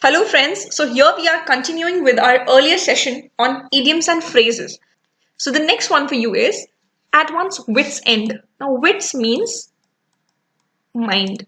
Hello friends, so here we are continuing with our earlier session on idioms and phrases. So the next one for you is at one's wit's end. Now wits means mind.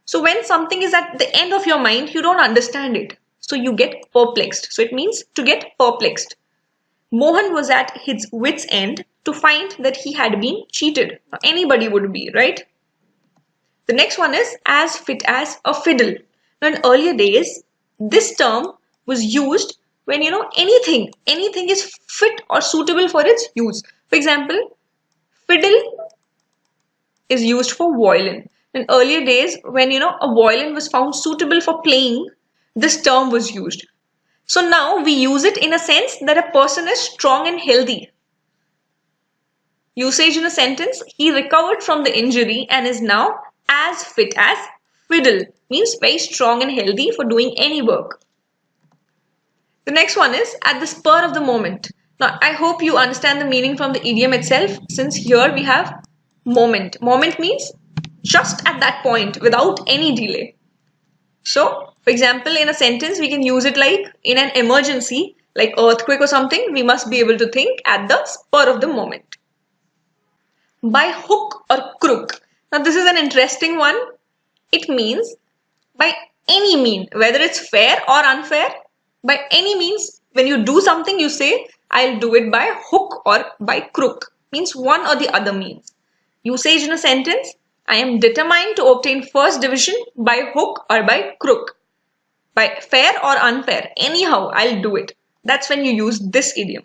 So when something is at the end of your mind, you don't understand it. So you get perplexed. So it means to get perplexed. Mohan was at his wit's end to find that he had been cheated. Now, anybody would be, right? The next one is as fit as a fiddle. Now, in earlier days, this term was used when anything is fit or suitable for its use. For example, fiddle is used for violin. In earlier days, when a violin was found suitable for playing, this term was used. So now we use it in a sense that a person is strong and healthy. Usage in a sentence, he recovered from the injury and is now as fit as fiddle, means very strong and healthy for doing any work. The next one is at the spur of the moment. Now, I hope you understand the meaning from the idiom itself, since here we have moment. Moment means just at that point without any delay. So, for example, in a sentence, we can use it like in an emergency, like earthquake or something, we must be able to think at the spur of the moment. By hook or crook. Now, this is an interesting one. It means by any mean, whether it's fair or unfair, by any means, when you do something, you say, I'll do it by hook or by crook, means one or the other means. Usage in a sentence, I am determined to obtain first division by hook or by crook. By fair or unfair, anyhow, I'll do it. That's when you use this idiom.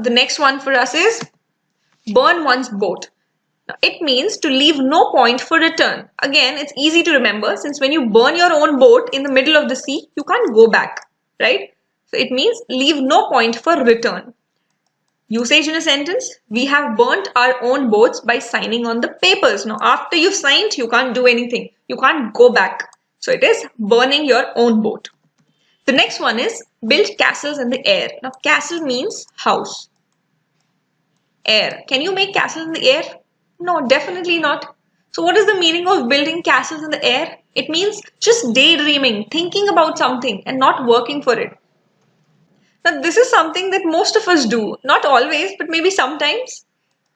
The next one for us is burn one's boat. Now, it means to leave no point for return. Again, it's easy to remember since when you burn your own boat in the middle of the sea, you can't go back, right? So it means leave no point for return. Usage in a sentence, we have burnt our own boats by signing on the papers. Now, after you've signed, you can't do anything. You can't go back. So it is burning your own boat. The next one is build castles in the air. Now, castle means house. Air. Can you make castles in the air? No, definitely not. So what is the meaning of building castles in the air? It means just daydreaming, thinking about something and not working for it. Now this is something that most of us do. Not always, but maybe sometimes.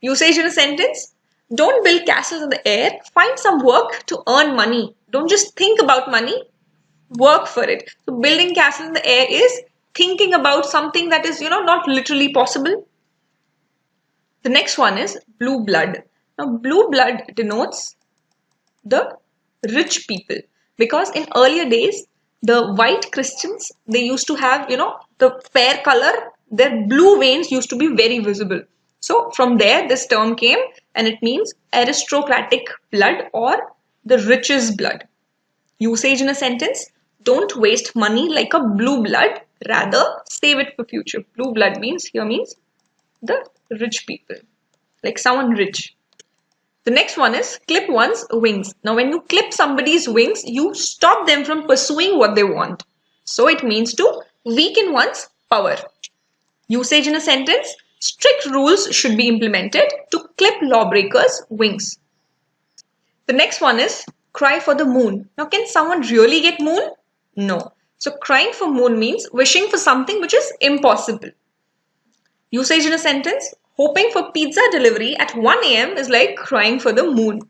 Usage in a sentence. Don't build castles in the air. Find some work to earn money. Don't just think about money. Work for it. So building castles in the air is thinking about something that is, not literally possible. The next one is blue blood. Now, blue blood denotes the rich people because in earlier days, the white Christians, they used to have, the fair color, their blue veins used to be very visible. So, from there, this term came and it means aristocratic blood or the rich's blood. Usage in a sentence, don't waste money like a blue blood, rather save it for future. Blue blood means the rich people, like someone rich. The next one is clip one's wings. Now, when you clip somebody's wings, you stop them from pursuing what they want. So, it means to weaken one's power. Usage in a sentence, strict rules should be implemented to clip lawbreakers' wings. The next one is cry for the moon. Now, can someone really get moon? No. So, crying for moon means wishing for something which is impossible. Usage in a sentence, hoping for pizza delivery at 1 a.m. is like crying for the moon.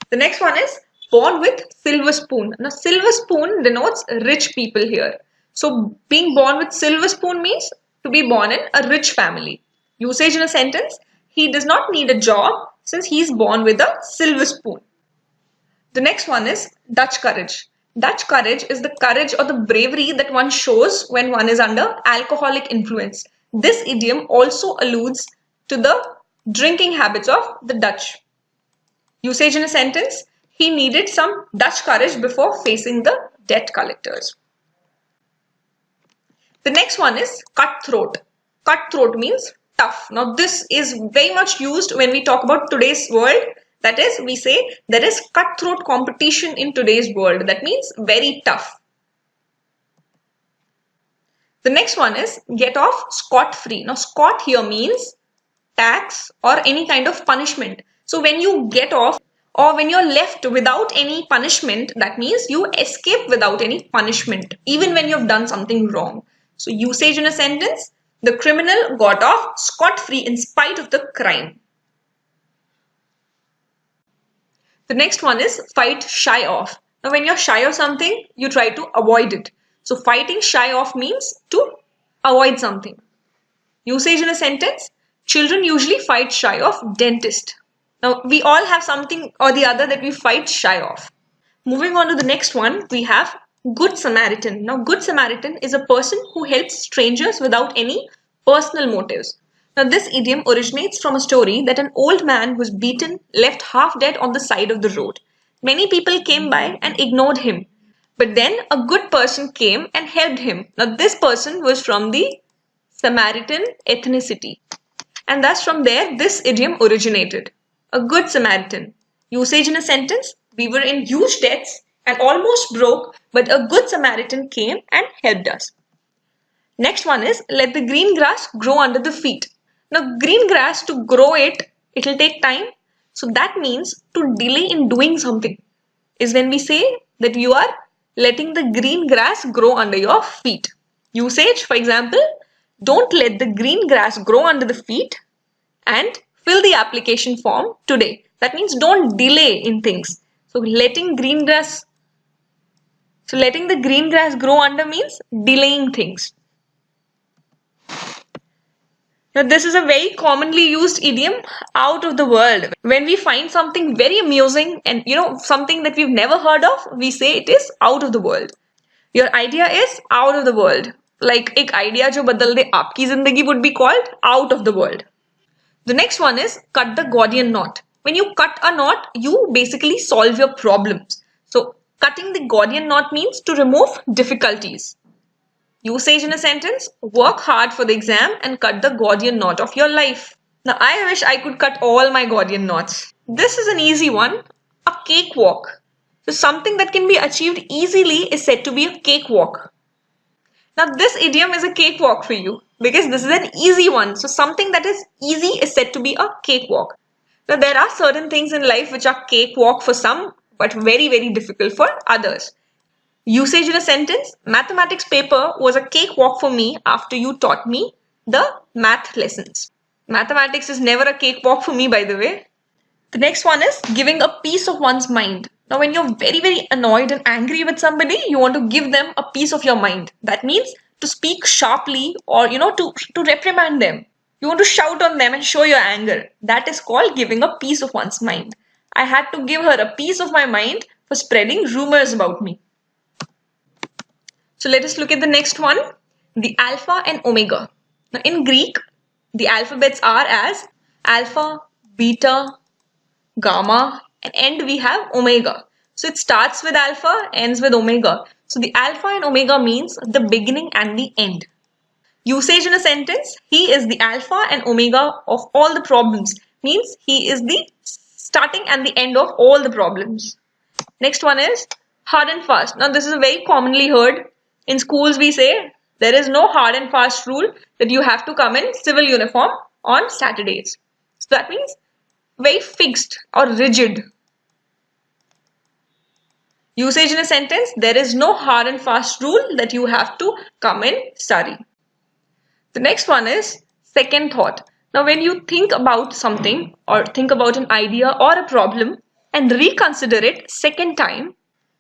The next one is born with silver spoon. Now, silver spoon denotes rich people here. So, being born with silver spoon means to be born in a rich family. Usage in a sentence, he does not need a job since he is born with a silver spoon. The next one is Dutch courage. Dutch courage is the courage or the bravery that one shows when one is under alcoholic influence. This idiom also alludes to the drinking habits of the Dutch. Usage in a sentence, he needed some Dutch courage before facing the debt collectors. The next one is cutthroat. Cutthroat means tough. Now this is very much used when we talk about today's world. That is, we say there is cutthroat competition in today's world. That means very tough. The next one is get off scot-free. Now scot here means tax or any kind of punishment. So when you get off Or when you're left without any punishment, that means you escape without any punishment, even when you've done something wrong. So usage in a sentence, the criminal got off scot-free in spite of the crime. The next one is fight shy of. Now when you're shy of something, you try to avoid it. So fighting shy of means to avoid something. Usage in a sentence, children usually fight shy of dentist. Now, we all have something or the other that we fight shy of. Moving on to the next one, we have Good Samaritan. Now, Good Samaritan is a person who helps strangers without any personal motives. Now, this idiom originates from a story that an old man was beaten, left half dead on the side of the road. Many people came by and ignored him. But then a good person came and helped him. Now, this person was from the Samaritan ethnicity. And thus from there, this idiom originated. A good Samaritan. Usage in a sentence, we were in huge debts and almost broke, but a good Samaritan came and helped us. Next one is, let the green grass grow under the feet. Now, green grass, to grow it, it'll take time. So that means to delay in doing something is when we say that you are letting the green grass grow under your feet. Usage, for example, don't let the green grass grow under the feet and fill the application form today. That means don't delay in things. So letting the green grass grow under means delaying things. Now this is a very commonly used idiom out of the world. When we find something very amusing and something that we've never heard of, we say it is out of the world. Your idea is out of the world. Like एक idea जो बदल दे आपकी जिंदगी would be called out of the world. The next one is cut the Gordian knot. When you cut a knot, you basically solve your problems. So cutting the Gordian knot means to remove difficulties. Usage in a sentence, work hard for the exam and cut the Gordian knot of your life. Now I wish I could cut all my Gordian knots. This is an easy one, a cakewalk. So something that can be achieved easily is said to be a cakewalk. Now this idiom is a cakewalk for you because this is an easy one. So something that is easy is said to be a cakewalk. Now there are certain things in life which are cakewalk for some but very, very difficult for others. Usage in a sentence, mathematics paper was a cakewalk for me after you taught me the math lessons. Mathematics is never a cakewalk for me, by the way. The next one is giving a piece of one's mind. Now when you're very, very annoyed and angry with somebody, you want to give them a piece of your mind. That means to speak sharply or to reprimand them. You want to shout on them and show your anger. That is called giving a piece of one's mind. I had to give her a piece of my mind for spreading rumors about me. So let us look at the next one, the alpha and omega. Now in Greek, the alphabets are as alpha, beta, gamma, and end we have omega. So it starts with alpha, ends with omega. So the alpha and omega means the beginning and the end. Usage in a sentence, he is the alpha and omega of all the problems. Means he is the starting and the end of all the problems. Next one is hard and fast. Now this is very commonly heard. In schools we say there is no hard and fast rule that you have to come in civil uniform on Saturdays. So that means very fixed or rigid. Usage in a sentence, there is no hard and fast rule that you have to come in sari. The next one is second thought. Now when you think about something or think about an idea or a problem and reconsider it second time,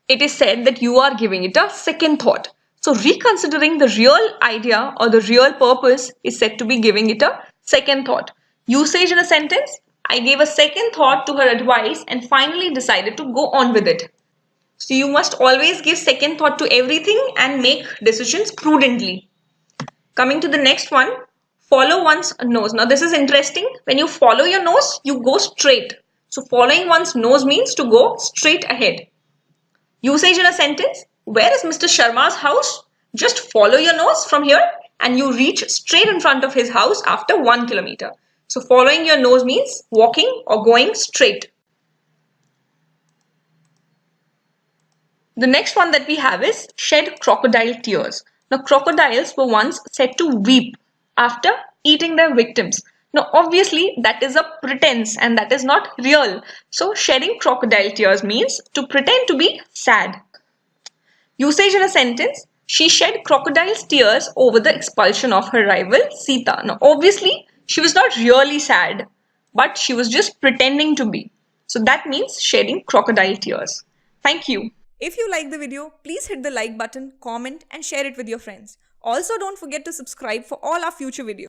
it is said that you are giving it a second thought. So reconsidering the real idea or the real purpose is said to be giving it a second thought. Usage in a sentence, I gave a second thought to her advice and finally decided to go on with it. So you must always give second thought to everything and make decisions prudently. Coming to the next one, follow one's nose. Now this is interesting. When you follow your nose, you go straight. So following one's nose means to go straight ahead. Usage in a sentence, where is Mr. Sharma's house? Just follow your nose from here and you reach straight in front of his house after 1 kilometer. So following your nose means walking or going straight. The next one that we have is shed crocodile tears. Now crocodiles were once said to weep after eating their victims. Now, obviously, that is a pretense and that is not real. So, shedding crocodile tears means to pretend to be sad. Usage in a sentence: she shed crocodile's tears over the expulsion of her rival Sita. Now, obviously, she was not really sad, but she was just pretending to be. So, that means shedding crocodile tears. Thank you. If you like the video, please hit the like button, comment, and share it with your friends. Also, don't forget to subscribe for all our future videos.